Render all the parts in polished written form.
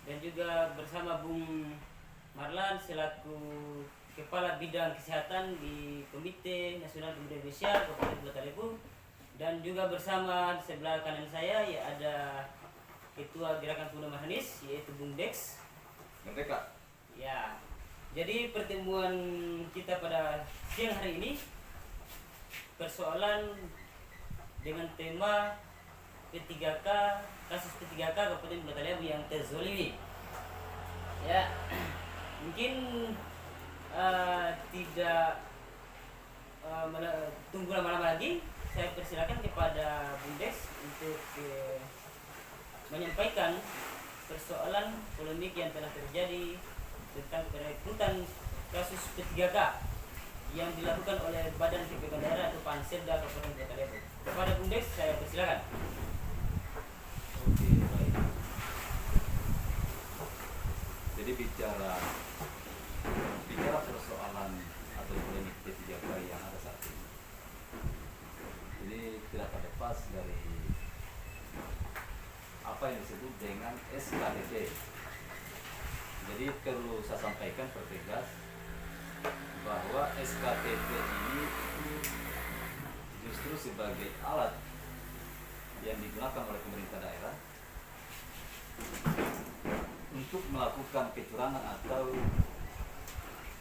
dan juga bersama Bung Marlan selaku Kepala Bidang Kesehatan di Komite Nasional Pemuda Indonesia Kabupaten Kota Depok, dan juga bersama sebelah kanan saya ya ada Ketua Gerakan Pemuda Marhanis yaitu Bung Dex. Merdeka. Ya, jadi pertemuan kita pada siang hari ini persoalan dengan tema P3K, kasus P3K Kabupaten Kota Depok yang terzolimi. Ya, mungkin tidak tunggu lama-lama lagi, saya persilakan kepada Bung Dex untuk menyampaikan persoalan polemik yang telah terjadi tentang perekrutan kasus P3K yang dilakukan oleh Badan Kepegawaian Daerah atau Panselda Kabupaten Kota Depok. Kepada Bung Dex saya persilakan. Oke, baik. Jadi bicara persoalan atau polemik P3K yang ada saat ini, jadi tidak terlepas dari apa yang disebut dengan SKDT. Jadi perlu saya sampaikan pertegas bahwa SKDT ini justru sebagai alat yang digunakan oleh pemerintah daerah untuk melakukan kecurangan atau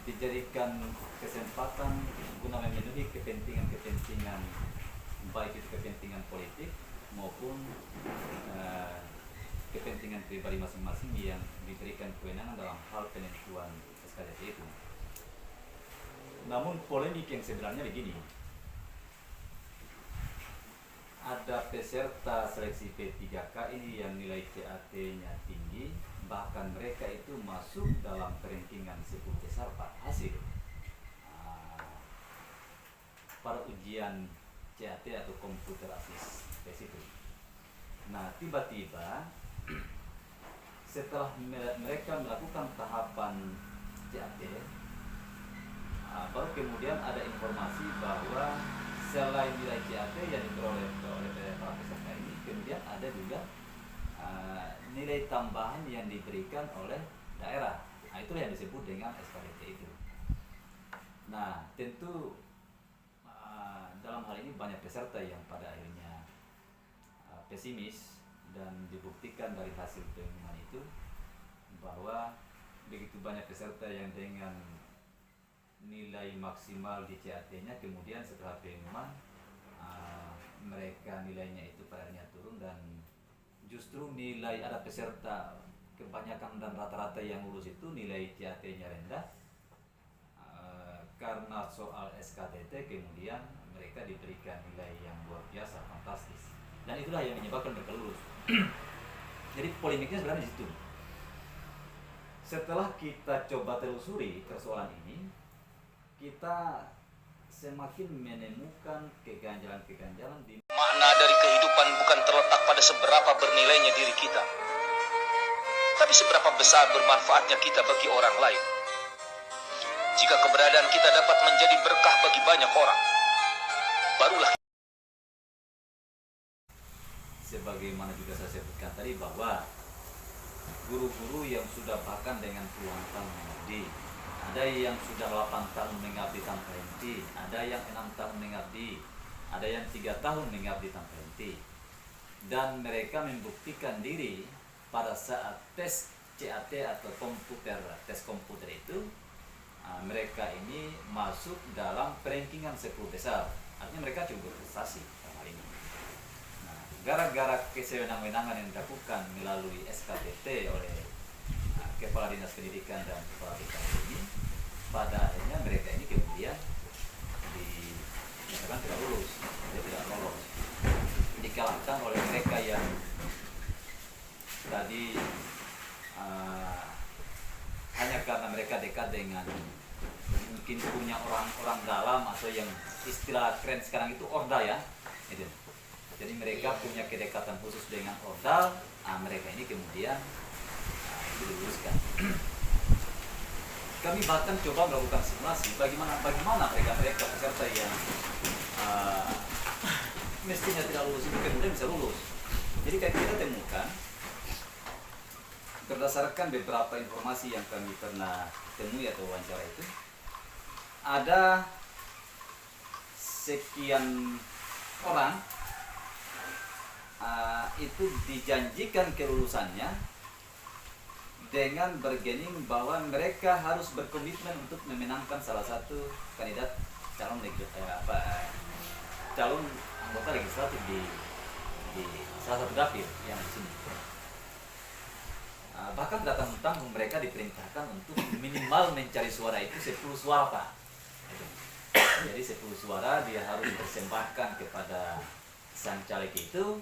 dijadikan kesempatan guna memenuhi kepentingan baik itu kepentingan politik maupun kepentingan pribadi masing-masing yang diberikan kewenangan dalam hal penentuan SKDT itu. Namun polemik yang sebenarnya begini, ada peserta seleksi P3K ini yang nilai CAT-nya tinggi, bahkan mereka itu masuk dalam rankingan 10 besar hasil pada ujian CAT atau komputer asis tes itu. Nah, tiba-tiba setelah mereka melakukan tahapan CAT, baru kemudian ada informasi bahwa selain nilai CAT yang diperoleh oleh para peserta ini, kemudian ada juga nilai tambahan yang diberikan oleh daerah. Nah, itulah yang disebut dengan SKDT itu. Nah, tentu dalam hal ini banyak peserta yang pada akhirnya pesimis, dan dibuktikan dari hasil pengumuman itu bahwa begitu banyak peserta yang dengan nilai maksimal di CAT-nya kemudian setelah pengumuman mereka nilainya itu pada akhirnya turun, dan justru nilai ada peserta kebanyakan dan rata-rata yang lulus itu nilai CAT-nya rendah karena soal SKDT kemudian mereka diberikan nilai yang luar biasa fantastis, dan itulah yang menyebabkan mereka lulus. Jadi polemiknya sebenarnya di situ. Setelah kita coba telusuri persoalan ini, kita semakin menemukan keganjalan-keganjalan di makna dari kehidupan bukan terletak pada seberapa bernilainya diri kita, tapi seberapa besar bermanfaatnya kita bagi orang lain. Jika keberadaan kita dapat menjadi berkah bagi banyak orang, barulah sebagaimana juga saya sebutkan tadi bahwa guru-guru yang sudah bahkan dengan puluhan tahun mengabdi, ada yang sudah 8 tahun mengabdi tanpa henti, ada yang 6 tahun mengabdi, ada yang 3 tahun mengabdi tanpa henti, dan mereka membuktikan diri pada saat tes CAT atau tes komputer itu, mereka ini masuk dalam rankingan 10 besar. Artinya mereka cukup berprestasi dalam hal ini. Nah, gara-gara kesewenang-wenangan yang dilakukan melalui SKDT oleh Kepala Dinas Pendidikan dan Kepala BKD ini, pada akhirnya mereka ini kemudian dinyatakan tidak lulus, tidak lolos, dikalahkan oleh mereka yang tadi hanya karena mereka dekat dengan mungkin punya orang-orang dalam, atau yang istilah keren sekarang itu orda ya, gitu. Jadi mereka punya kedekatan khusus dengan ordal, mereka ini kemudian diluluskan. Kami bahkan coba melakukan simulasi bagaimana mereka peserta yang mestinya tidak lulus itu kemudian bisa lulus. Jadi kita temukan berdasarkan beberapa informasi yang kami pernah temui atau wawancara itu, ada sekian orang itu dijanjikan kelulusannya dengan bergening bahwa mereka harus berkomitmen untuk memenangkan salah satu kandidat calon anggota legislatif di salah satu dapil yang di sini. Bahkan datang tentang mereka diperintahkan untuk minimal mencari suara itu 10 suara, Pak. Jadi 10 suara dia harus persembahkan kepada sang caleg itu,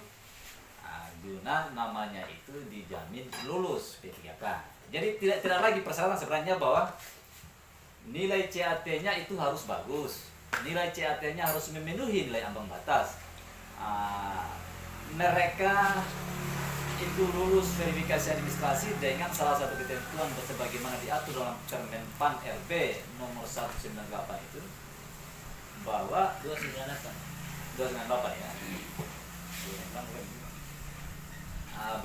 guna namanya itu dijamin lulus P3K. Jadi tidak lagi persyaratan sebenarnya bahwa nilai CAT-nya itu harus bagus, nilai CAT-nya harus memenuhi nilai ambang batas. Mereka itu lulus verifikasi administrasi dengan salah satu ketentuan sebagaimana diatur dalam Permen PAN RB nomor 198 itu, bahwa 298 ya.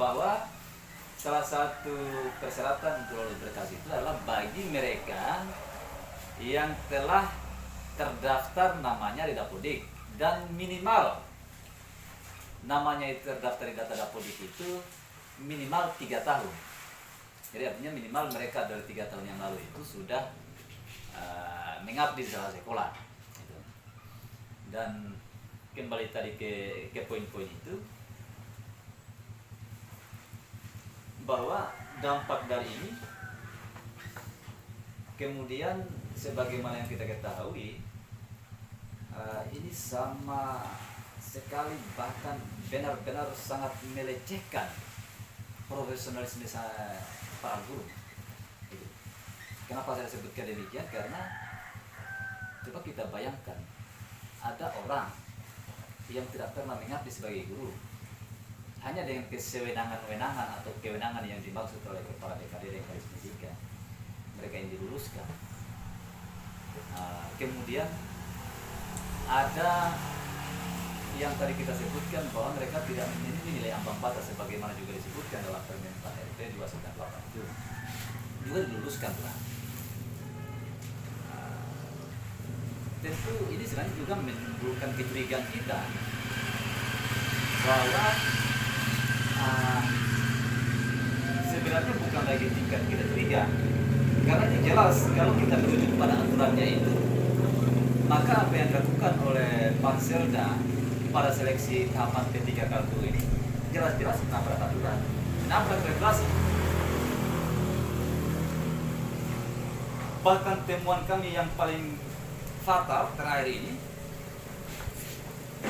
Bahwa salah satu persyaratan untuk lulus berkas itu adalah bagi mereka yang telah terdaftar namanya di Dapodik dan minimal namanya itu terdaftar di data Dapodik itu minimal 3 tahun. Jadi artinya minimal mereka dari 3 tahun yang lalu itu sudah mengabdi di salah sekolah. Gitu. Dan kembali tadi ke poin-poin itu, bahwa dampak dari ini kemudian sebagaimana yang kita ketahui, ini sama sekali bahkan benar-benar sangat melecehkan profesionalisme para guru. Gitu. Kenapa saya sebutkan demikian? Karena coba kita bayangkan, ada orang yang tidak pernah mengabdi sebagai guru, hanya dengan kewenangan-kewenangan atau kewenangan yang dimaksud oleh kepala BKD dan Kadis Pendidikan, mereka yang diluluskan. Kemudian ada yang tadi kita sebutkan bahwa mereka tidak memenuhi nilai ambang batas sebagaimana juga disebutkan dalam Permen PAN RB 298 itu, juga diluluskan lah. Tentu ini sebenarnya juga menimbulkan kecurigaan kita bahwa sebenarnya bukan lagi tingkat kita curiga, karena ini jelas kalau kita merujuk pada aturannya itu, maka apa yang dilakukan oleh Panselda pada seleksi tahapan P3 kartu ini jelas-jelas menabrak aturan, menabrak regulasi. Bahkan temuan kami yang paling fatal terakhir ini,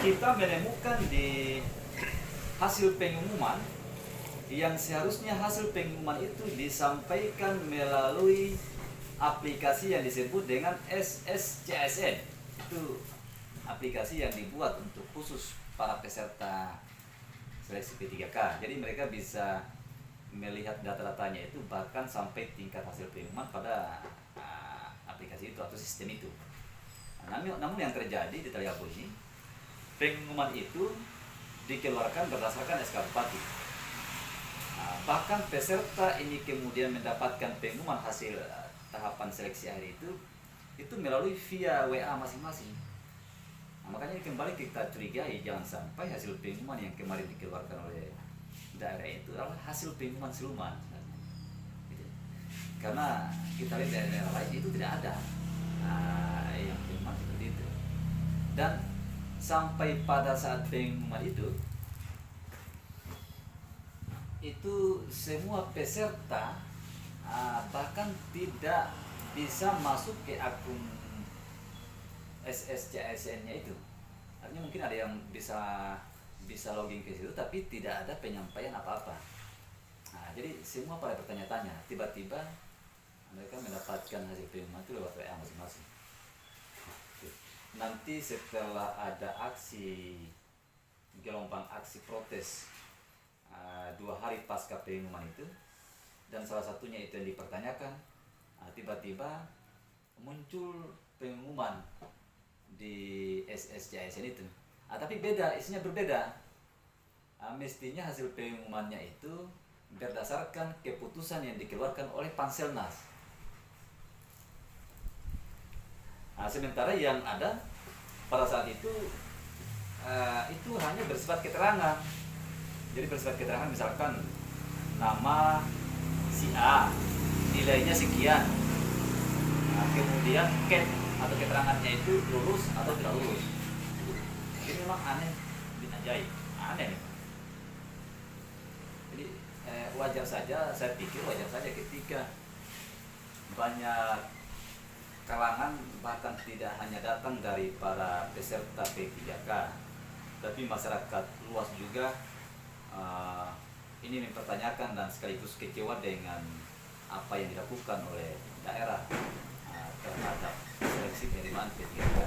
kita menemukan di hasil pengumuman yang seharusnya hasil pengumuman itu disampaikan melalui aplikasi yang disebut dengan SSCSN. Itu aplikasi yang dibuat untuk khusus para peserta seleksi P3K. Jadi mereka bisa melihat data-datanya itu bahkan sampai tingkat hasil pengumuman pada aplikasi itu atau sistem itu. Namun yang terjadi di Taliabu ini, pengumuman itu dikeluarkan berdasarkan SK Bupati. Bahkan peserta ini kemudian mendapatkan pengumuman hasil tahapan seleksi akhir itu melalui via WA masing-masing. Makanya kembali kita curigai, jangan sampai hasil pengumuman yang kemarin dikeluarkan oleh daerah itu adalah hasil pengumuman siluman. Gitu. Karena kita lihat daerah-daerah lain itu tidak ada yang pengumuman seperti itu. Dan sampai pada saat pengumuman itu semua peserta bahkan tidak bisa masuk ke akun SSCSN-nya itu. Artinya mungkin ada yang bisa login ke situ tapi tidak ada penyampaian apa-apa. Jadi semua pada bertanya-tanya, tiba-tiba mereka mendapatkan hasil pengumuman itu lewat WA masing-masing. Nanti setelah ada gelombang aksi protes 2 hari pasca pengumuman itu, dan salah satunya itu yang dipertanyakan, tiba-tiba muncul pengumuman di SSCSN itu. Tapi beda, isinya berbeda. Mestinya hasil pengumumannya itu berdasarkan keputusan yang dikeluarkan oleh Panselnas. Nah, sementara yang ada pada saat itu hanya bersifat keterangan. Jadi bersifat keterangan, misalkan nama si A, nilainya sekian. Nah, kemudian ket atau keterangannya itu lulus atau tidak lulus. Ini memang aneh, ajaib, aneh nih. Jadi wajar saja, saya pikir wajar saja ketika banyak kalangan, bahkan tidak hanya datang dari para peserta P3K, tapi masyarakat luas juga ini mempertanyakan dan sekaligus kecewa dengan apa yang dilakukan oleh daerah terhadap seleksi penerimaan P3K.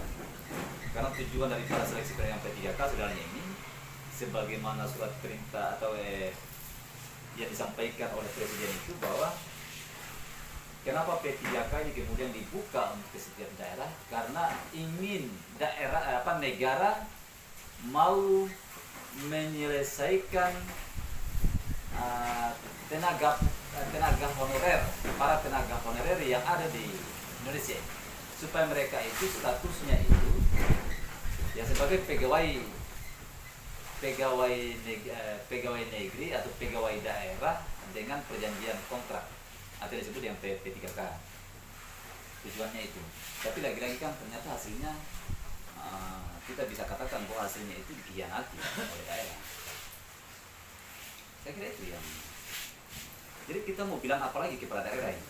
Karena tujuan dari para seleksi penerimaan P3K sebenarnya ini, sebagaimana surat perintah atau yang disampaikan oleh Presiden itu, bahwa kenapa P3K ini kemudian dibuka untuk setiap daerah, karena ingin daerah negara mau menyelesaikan tenaga honorer, para tenaga honorer yang ada di Indonesia, supaya mereka itu statusnya itu ya sebagai pegawai negeri atau pegawai daerah dengan perjanjian kontrak atau disebut yang P3K. Tujuannya itu. Tapi lagi-lagi kan ternyata hasilnya kita bisa katakan bahwa hasilnya itu dikhianati oleh daerah. Saya kira itu yang. Jadi kita mau bilang apa lagi kepada daerah ini?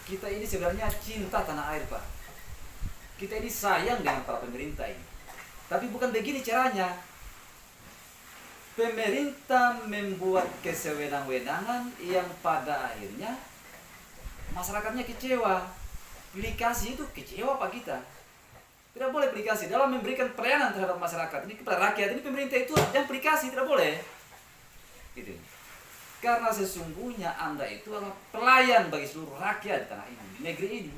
Kita ini sebenarnya cinta tanah air, Pak. Kita ini sayang dengan para pemerintah ini. Tapi bukan begini caranya. Pemerintah membuat kesewenang-wenangan yang pada akhirnya masyarakatnya kecewa. Pilih kasih itu kecewa Pak kita. Tidak boleh pilih kasih dalam memberikan pelayanan terhadap masyarakat ini kepada rakyat. Ini pemerintah itu yang pilih kasih, tidak boleh. Gitu. Karena sesungguhnya Anda itu adalah pelayan bagi seluruh rakyat di tanah ini, di negeri ini.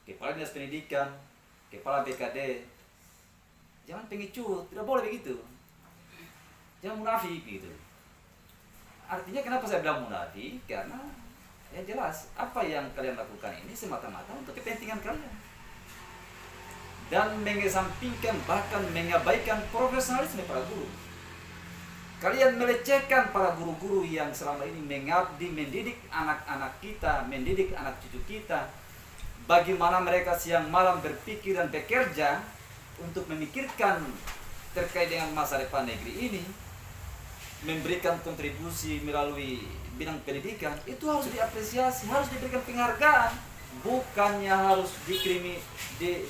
Kepala Dinas Pendidikan, Kepala BKD, jangan pengecut, tidak boleh begitu. Jangan munafik gitu. Artinya kenapa saya bilang munafik? Karena ya jelas apa yang kalian lakukan ini semata-mata untuk kepentingan kalian. Dan mengesampingkan bahkan mengabaikan profesionalisme para guru. Kalian melecehkan para guru-guru yang selama ini mengabdi, mendidik anak-anak kita, mendidik anak cucu kita. Bagaimana mereka siang malam berpikir dan bekerja untuk memikirkan terkait dengan masa depan negeri ini, memberikan kontribusi melalui bidang pendidikan, itu harus diapresiasi, harus diberikan penghargaan, bukannya harus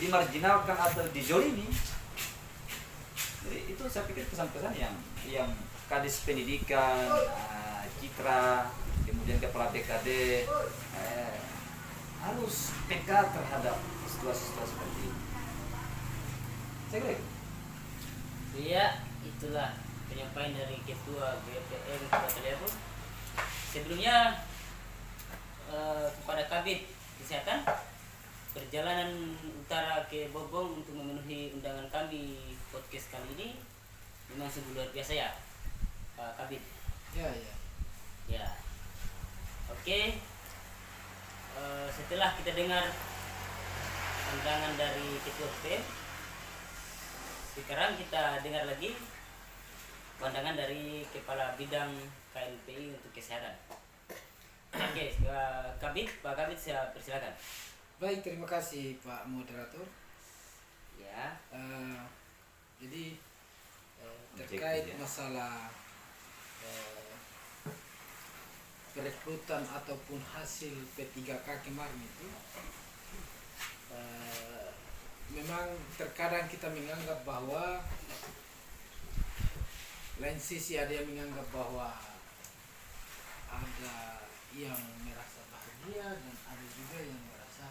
dimarginalkan atau dijolimi. Jadi itu saya pikir pesan-pesan yang Kadis Pendidikan, Citra, kemudian Kepala BKD harus peka terhadap situasi-situasi seperti ini. Saya kira itu. Iya, itulah penyampaian dari Ketua BPM Kota Taliabu. Sebelumnya kepada Kabid Kesehatan, perjalanan utara ke Bobong untuk memenuhi undangan kami podcast kali ini memang sungguh luar biasa ya, Pak Kabid. Ya. Oke. Setelah kita dengar undangan dari Ketua BPM, sekarang kita dengar lagi pandangan dari Kepala Bidang KNPI untuk Kesehatan. Oke, Pak Kabid saya persilakan. Baik, terima kasih Pak Moderator. Ya. Jadi terkait masalah perekrutan ataupun hasil P3K kemarin itu, memang terkadang kita menganggap bahwa lain sisi ada yang menganggap bahwa ada yang merasa bahagia dan ada juga yang merasa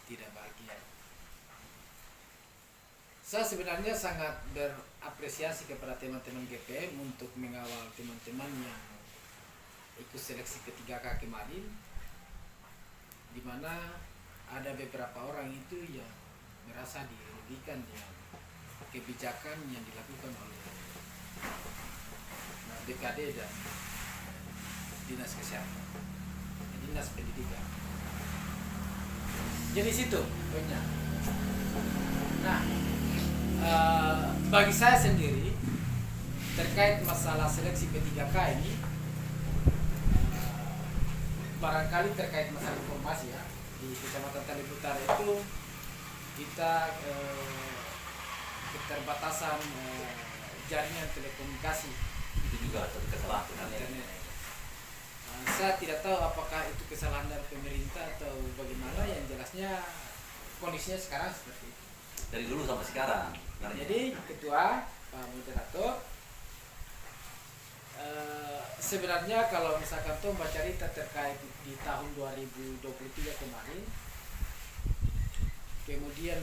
tidak bahagia. Saya sebenarnya sangat berapresiasi kepada teman-teman GPM untuk mengawal teman-teman yang ikut seleksi P3K kemarin, di mana ada beberapa orang itu yang merasa dirugikan dengan kebijakan yang dilakukan oleh BKD dan dinas kesehatan, dinas pendidikan. Jadi situ poinnya. Nah, bagi saya sendiri terkait masalah seleksi P3K ini, barangkali terkait masalah informasi ya, di Kecamatan Talebe Utara itu kita keterbatasan jaringan telekomunikasi Itu juga satu kesalahan internet. Saya tidak tahu apakah itu kesalahan dari pemerintah atau bagaimana, yang jelasnya kondisinya sekarang seperti itu. dari dulu sampai sekarang. Jadi ketua, Pak Moderator, sebenarnya kalau misalkan tuh baca cerita terkait di tahun 2023 kemarin, kemudian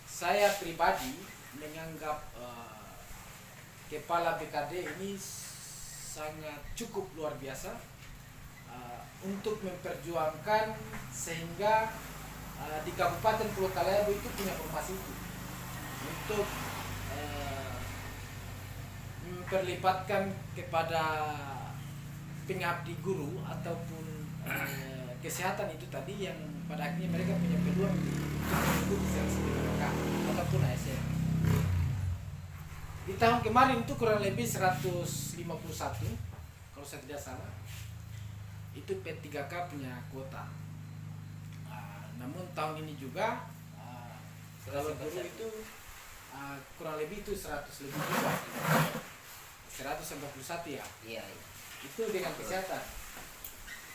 saya pribadi menganggap kepala BKD ini sangat cukup luar biasa untuk memperjuangkan sehingga di Kabupaten Pulau Talebe itu punya formasi itu untuk memperlibatkan kepada pengabdi guru ataupun kesehatan itu tadi, yang pada akhirnya mereka punya peluang untuk mengikuti seleksi PPK ataupun ASN. Di tahun kemarin itu kurang lebih 151 kalau saya tidak salah, itu P3K punya kuota. Namun tahun ini juga kalau guru itu kurang lebih itu 100 lebih juga, 191 ya. Iya. Itu dengan kesehatan.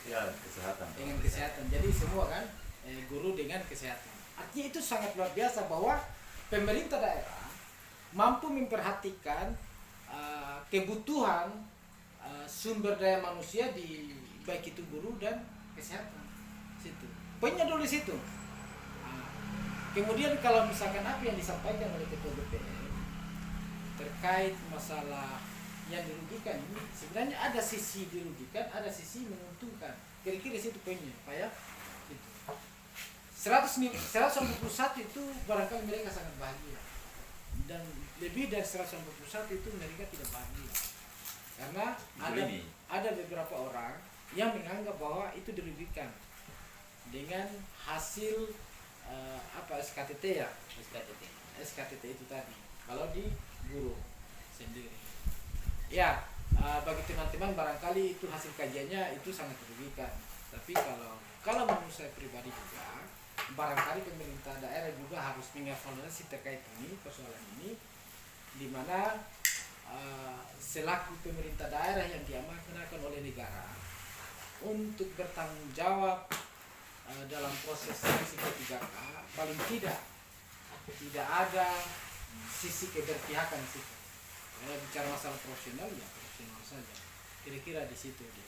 Ya, kesehatan. Dengan kesehatan. Jadi semua kan guru dengan kesehatan. Artinya itu sangat luar biasa bahwa pemerintah daerah mampu memperhatikan kebutuhan sumber daya manusia di baik itu guru dan kesehatan. Situ. Poinnya dulu di situ. Kemudian kalau misalkan apa yang disampaikan oleh Ketua BPM terkait masalah yang dirugikan ini, sebenarnya ada sisi dirugikan, ada sisi menguntungkan. Kira-kira situ poinnya, Pak ya. Itu. 191 itu barangkali mereka sangat bahagia. Dan lebih dari 191 itu mereka tidak bahagia. Karena ada beberapa orang yang menganggap bahwa itu dirugikan dengan hasil SKTT ya, SKTT itu tadi. Kalau di guru sendiri, ya bagi teman-teman barangkali itu hasil kajiannya itu sangat merugikan. Tapi kalau menurut saya pribadi juga, barangkali pemerintah daerah juga harus mengevaluasi terkait ini, persoalan ini, di mana selaku pemerintah daerah yang diamanahkan oleh negara untuk bertanggung jawab dalam proses seleksi P3K, paling tidak ada sisi keberpihakan di situ. Bicara masalah profesional ya profesional saja. Kira-kira di situ dia.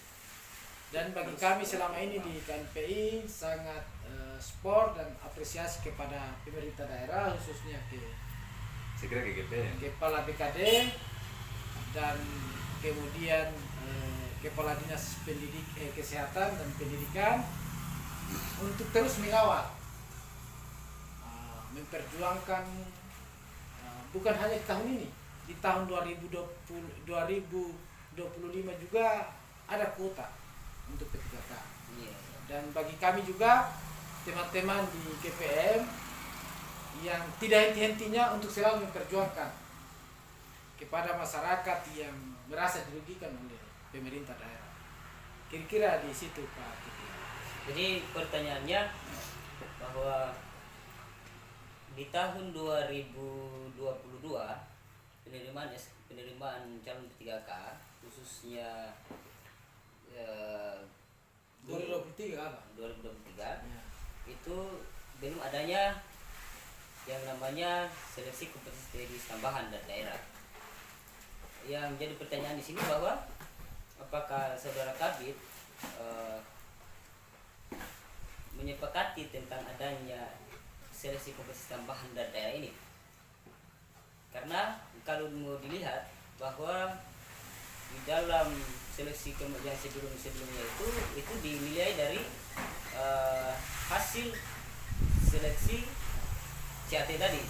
Dan bagi kami selama ini di KNPI sangat support dan apresiasi kepada pemerintah daerah, khususnya Segera Kepala BKD dan kemudian Kepala Dinas Kesehatan dan Pendidikan untuk terus mengawal, memperjuangkan bukan hanya di tahun ini, di tahun 2025 juga ada kuota untuk P3K. Dan bagi kami juga teman-teman di KPM yang tidak henti-hentinya untuk selalu memperjuangkan kepada masyarakat yang merasa dirugikan oleh pemerintah daerah. Kira-kira di situ Pak. Jadi pertanyaannya bahwa di tahun 2022 penerimaan calon P3K khususnya 2023 apa? 2023 Ya. itu belum adanya yang namanya seleksi kompetensi teknis tambahan dari daerah. Yang jadi pertanyaan di sini bahwa apakah saudara Kabid menyepakati tentang adanya seleksi kompetensi tambahan dari daerah ini? Karena kalau mau dilihat bahwa di dalam seleksi yang sebelumnya itu dinilai dari hasil seleksi CAT tadi,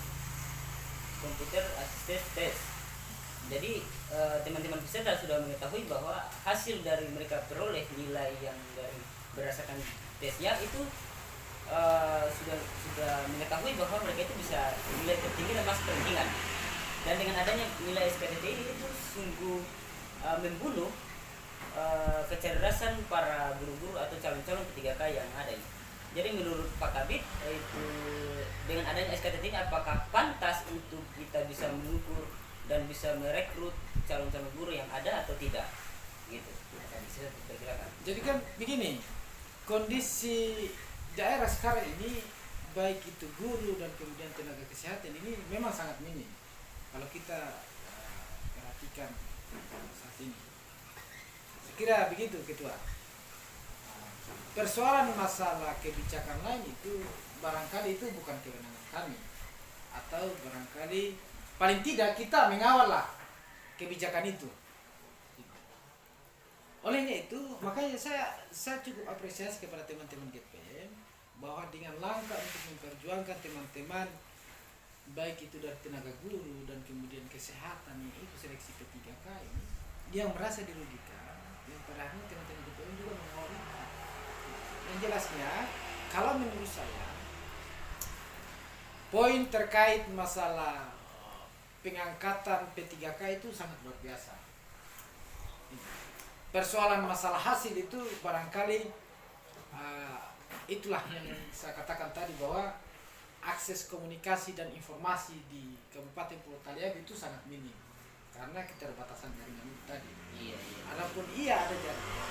Computer Assisted Test. Jadi teman-teman peserta sudah mengetahui bahwa hasil dari mereka peroleh nilai yang dari berdasarkan tesnya itu sudah mengetahui bahwa mereka itu bisa nilai tertinggi dan masuk perundingan. Dan dengan adanya nilai SKTT ini itu sungguh membunuh kecerdasan para guru-guru atau calon-calon P3K yang ada ini. Jadi menurut Pak Kabit itu dengan adanya SKTT ini apakah pantas untuk kita bisa mengukur dan bisa merekrut calon-calon guru yang ada atau tidak? Gitu. Bisa diperkirakan. Jadi kan begini, kondisi daerah sekarang ini baik itu guru dan kemudian tenaga kesehatan ini memang sangat minim. Kalau kita perhatikan saat ini, saya kira begitu Ketua. Persoalan masalah kebijakan lain itu barangkali itu bukan kewenangan kami, atau barangkali paling tidak kita mengawal lah kebijakan itu. Olehnya itu makanya saya cukup apresiasi kepada teman-teman GPM bahwa dengan langkah untuk memperjuangkan teman-teman baik itu dari tenaga guru dan kemudian kesehatan yang itu seleksi P3K ini yang merasa dirugikan, yang pada akhirnya teman-teman GPM juga mengawal itu. Yang jelasnya, kalau menurut saya, poin terkait masalah pengangkatan P3K itu sangat luar biasa. Persoalan masalah hasil itu barangkali itulah yang saya katakan tadi bahwa akses komunikasi dan informasi di Kabupaten Pulau Taliabu itu sangat minim karena keterbatasan jaringan itu tadi. Iya. Adapun ada jaringan,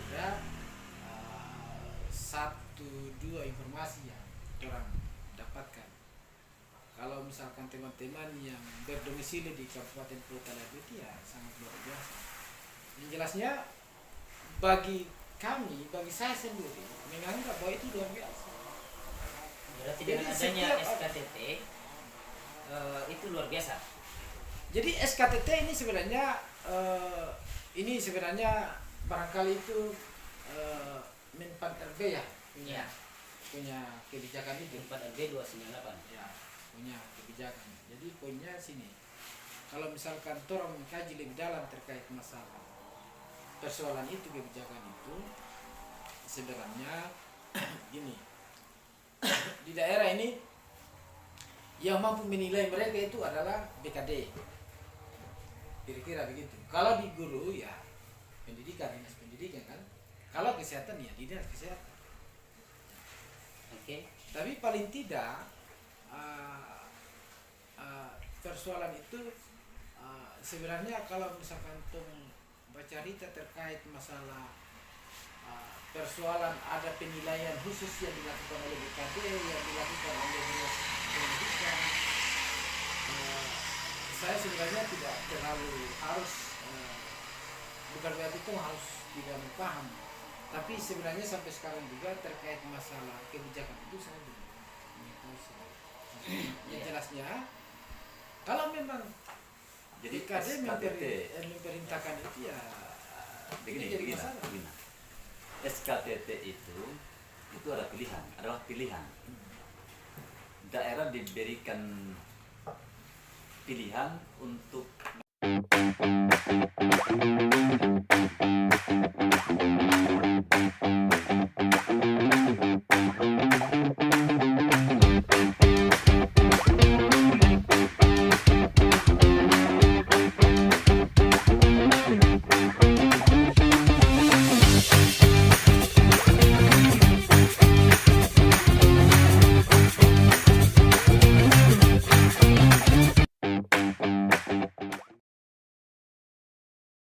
ada satu dua informasi yang orang dapatkan. Kalau misalkan teman-teman yang berdomisili di Kabupaten Pulau Taliabu itu ya sangat luar biasa. Yang jelasnya bagi kami, bagi saya sendiri menganggap bahwa itu luar biasa. Berarti dengan adanya SKTT itu luar biasa. Jadi SKTT ini sebenarnya barangkali itu Menpan RB ya punya kebijakan itu. Menpan RB 298. Ya, punya kebijakan. Jadi poinnya sini. Kalau misalkan orang mengkaji lebih dalam terkait masalah persoalan itu, kebijakan itu sebenarnya gini. Di daerah ini yang mampu menilai mereka itu adalah BKD. Kira-kira begitu. Kalau di guru ya pendidikan, dinas pendidikan kan. Kalau kesehatan ya dinas kesehatan. Oke. Tapi paling tidak persoalan itu sebenarnya kalau misalkan baca cerita terkait masalah persoalan ada penilaian khusus yang dilakukan oleh BKD, yang dilakukan oleh dinas pendidikan, saya sebenarnya tidak terlalu harus bukan berarti itu harus tidak memahami, tapi sebenarnya sampai sekarang juga terkait masalah kebijakan itu saya belum mengetahui. Yang jelasnya kalau memang Jadi BKD SKTT memerintahkan itu ya begini. SKTT itu adalah pilihan. Daerah diberikan pilihan untuk